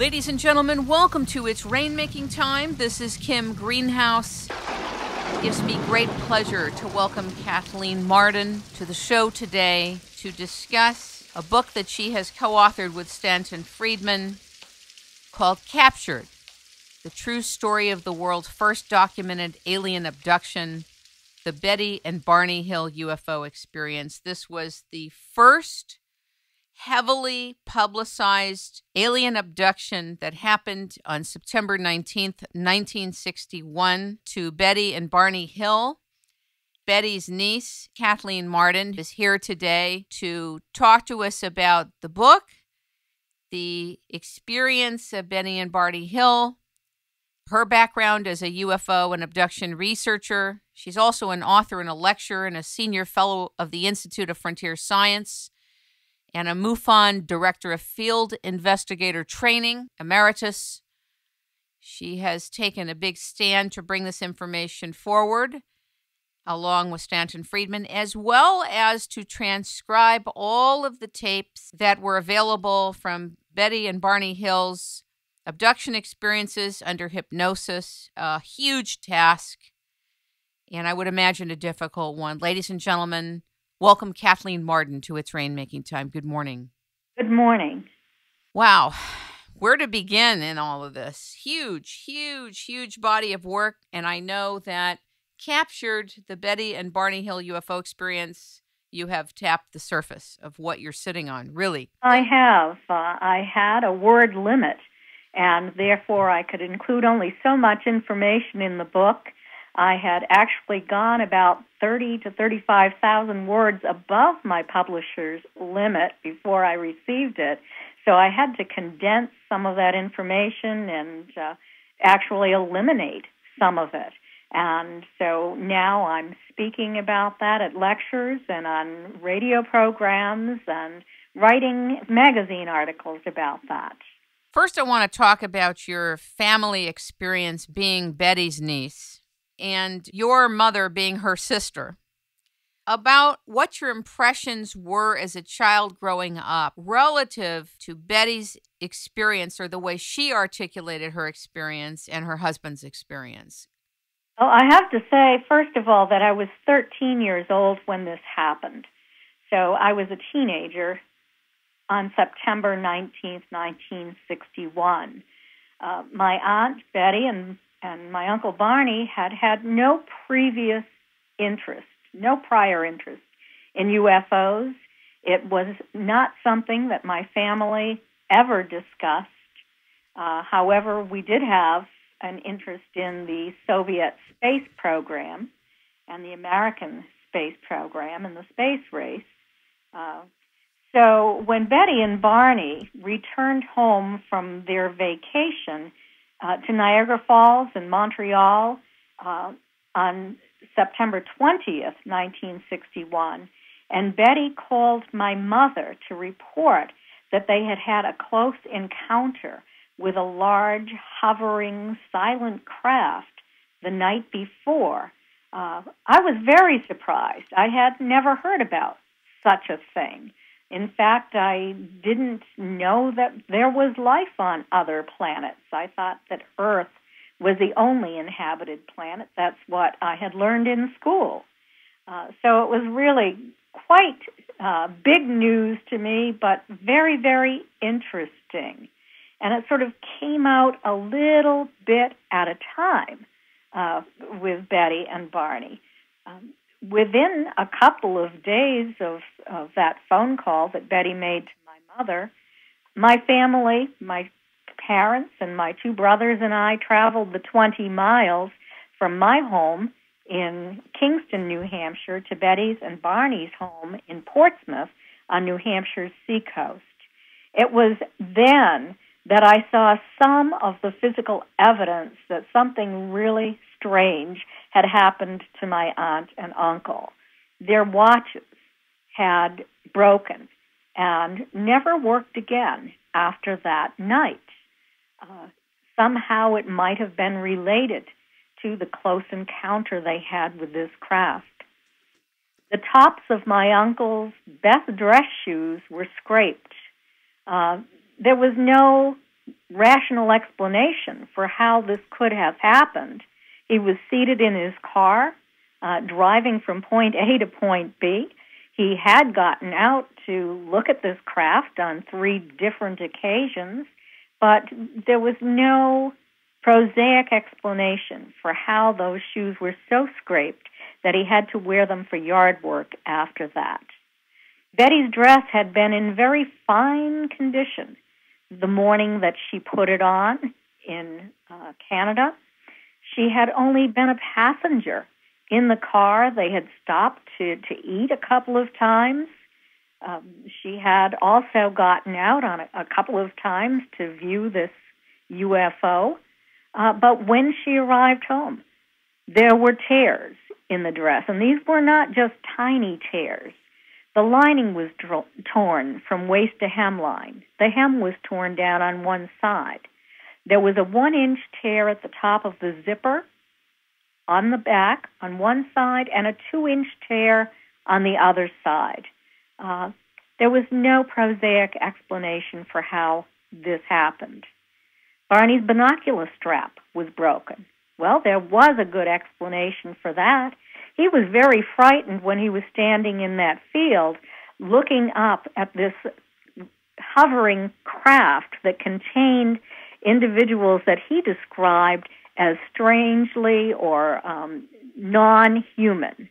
Ladies and gentlemen, welcome to It's Rainmaking Time. This is Kim Greenhouse. It gives me great pleasure to welcome Kathleen Marden to the show today to discuss a book that she has co-authored with Stanton Friedman called Captured, the true story of the world's first documented alien abduction, the Betty and Barney Hill UFO experience. This was the first heavily publicized alien abduction that happened on September 19th, 1961 to Betty and Barney Hill. Betty's niece, Kathleen Marden, is here today to talk to us about the book, the experience of Betty and Barney Hill, her background as a UFO and abduction researcher. She's also an author and a lecturer and a senior fellow of the Institute of Frontier Science, and a MUFON Director of Field Investigator Training, Emeritus. She has taken a big stand to bring this information forward, along with Stanton Friedman, as well as to transcribe all of the tapes that were available from Betty and Barney Hill's abduction experiences under hypnosis. A huge task, and I would imagine a difficult one. Ladies and gentlemen, welcome Kathleen Marden to It's Rainmaking Time. Good morning. Good morning. Wow. Where to begin in all of this? Huge, huge, huge body of work. And I know that Captured, the Betty and Barney Hill UFO experience, you have tapped the surface of what you're sitting on, really. I have. I had a word limit, and therefore I could include only so much information in the book. I had actually gone about 30 to 35,000 words above my publisher's limit before I received it, so I had to condense some of that information and actually eliminate some of it. And so now I'm speaking about that at lectures and on radio programs and writing magazine articles about that. First, I want to talk about your family experience being Betty's niece and your mother being her sister, about what your impressions were as a child growing up relative to Betty's experience or the way she articulated her experience and her husband's experience. Well, I have to say, first of all, that I was 13 years old when this happened. So I was a teenager on September 19th, 1961. My Aunt Betty and my Uncle Barney had no previous interest, no prior interest in UFOs. It was not something that my family ever discussed. However, we did have an interest in the Soviet space program and the American space program and the space race. So when Betty and Barney returned home from their vacation to Niagara Falls and Montreal on September 20th, 1961, and Betty called my mother to report that they had had a close encounter with a large, hovering, silent craft the night before. I was very surprised. I had never heard about such a thing. In fact, I didn't know that there was life on other planets. I thought that Earth was the only inhabited planet. That's what I had learned in school. So it was really quite big news to me, but very, very interesting. And it sort of came out a little bit at a time with Betty and Barney. Within a couple of days of that phone call that Betty made to my mother, my family, my parents and my two brothers and I traveled the 20 miles from my home in Kingston, New Hampshire, to Betty's and Barney's home in Portsmouth on New Hampshire's seacoast. It was then that I saw some of the physical evidence that something really strange had happened to my aunt and uncle. Their watches had broken and never worked again after that night. Somehow it might have been related to the close encounter they had with this craft. The tops of my uncle's best dress shoes were scraped. There was no rational explanation for how this could have happened. He was seated in his car, driving from point A to point B. He had gotten out to look at this craft on 3 different occasions, but there was no prosaic explanation for how those shoes were so scraped that he had to wear them for yard work after that. Betty's dress had been in very fine condition the morning that she put it on in Canada. She had only been a passenger in the car. They had stopped to eat a couple of times. She had also gotten out on a couple of times to view this UFO. But when she arrived home, there were tears in the dress. And these were not just tiny tears. The lining was torn from waist to hemline. The hem was torn down on one side. There was a 1-inch tear at the top of the zipper on the back on one side and a 2-inch tear on the other side. There was no prosaic explanation for how this happened. Barney's binocular strap was broken. Well, there was a good explanation for that. He was very frightened when he was standing in that field looking up at this hovering craft that contained individuals that he described as strangely or non-human,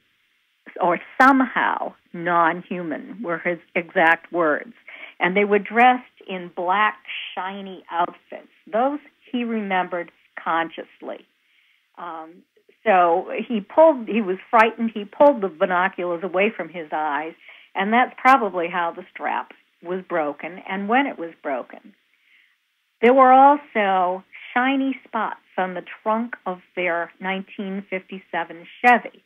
or somehow non-human were his exact words. And they were dressed in black, shiny outfits. Those he remembered consciously. So he was frightened. He pulled the binoculars away from his eyes, and that's probably how the strap was broken and when it was broken. There were also shiny spots on the trunk of their 1957 Chevy.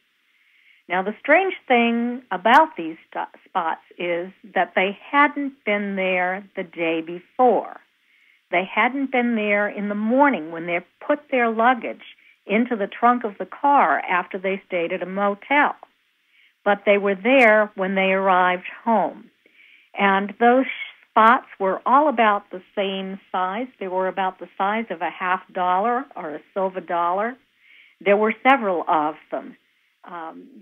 Now, the strange thing about these spots is that they hadn't been there the day before. They hadn't been there in the morning when they put their luggage into the trunk of the car after they stayed at a motel. But they were there when they arrived home. And those spots were all about the same size. They were about the size of a $50 or a silver dollar. There were several of them.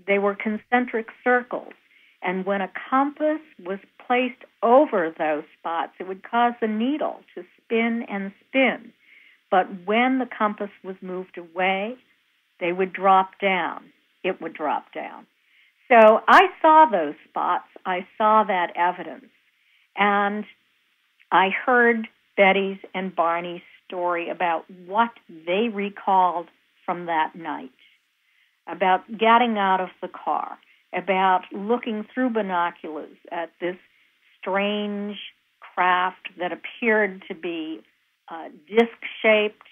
They were concentric circles. And when a compass was placed over those spots, it would cause the needle to spin and spin. But when the compass was moved away, they would drop down. It would drop down. So I saw those spots. I saw that evidence. And I heard Betty's and Barney's story about what they recalled from that night, about getting out of the car, about looking through binoculars at this strange craft that appeared to be disc-shaped.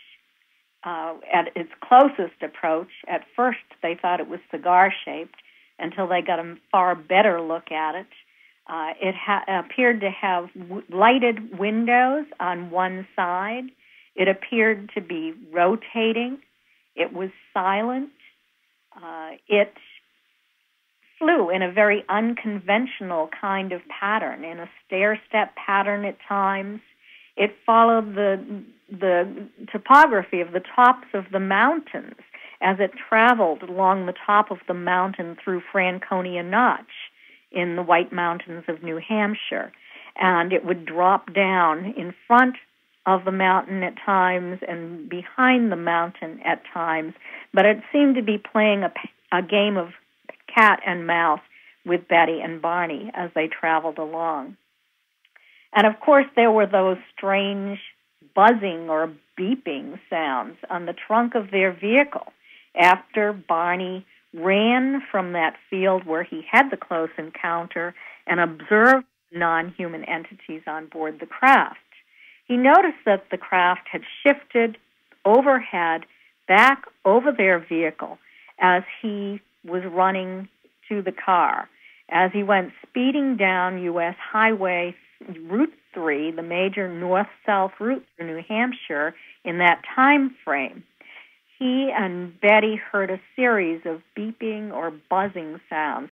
At its closest approach, at first they thought it was cigar-shaped until they got a far better look at it. It appeared to have lighted windows on one side. It appeared to be rotating. It was silent. It flew in a very unconventional kind of pattern, in a stair-step pattern at times. It followed the topography of the tops of the mountains as it traveled along the top of the mountain through Franconia Notch in the White Mountains of New Hampshire. And it would drop down in front of the mountain at times and behind the mountain at times. But it seemed to be playing a game of cat and mouse with Betty and Barney as they traveled along. And, of course, there were those strange buzzing or beeping sounds on the trunk of their vehicle after Barney ran from that field where he had the close encounter and observed non-human entities on board the craft. He noticed that the craft had shifted overhead back over their vehicle as he was running to the car. As he went speeding down U.S. Highway Route 3, the major north-south route through New Hampshire, in that time frame, he and Betty heard a series of beeping or buzzing sounds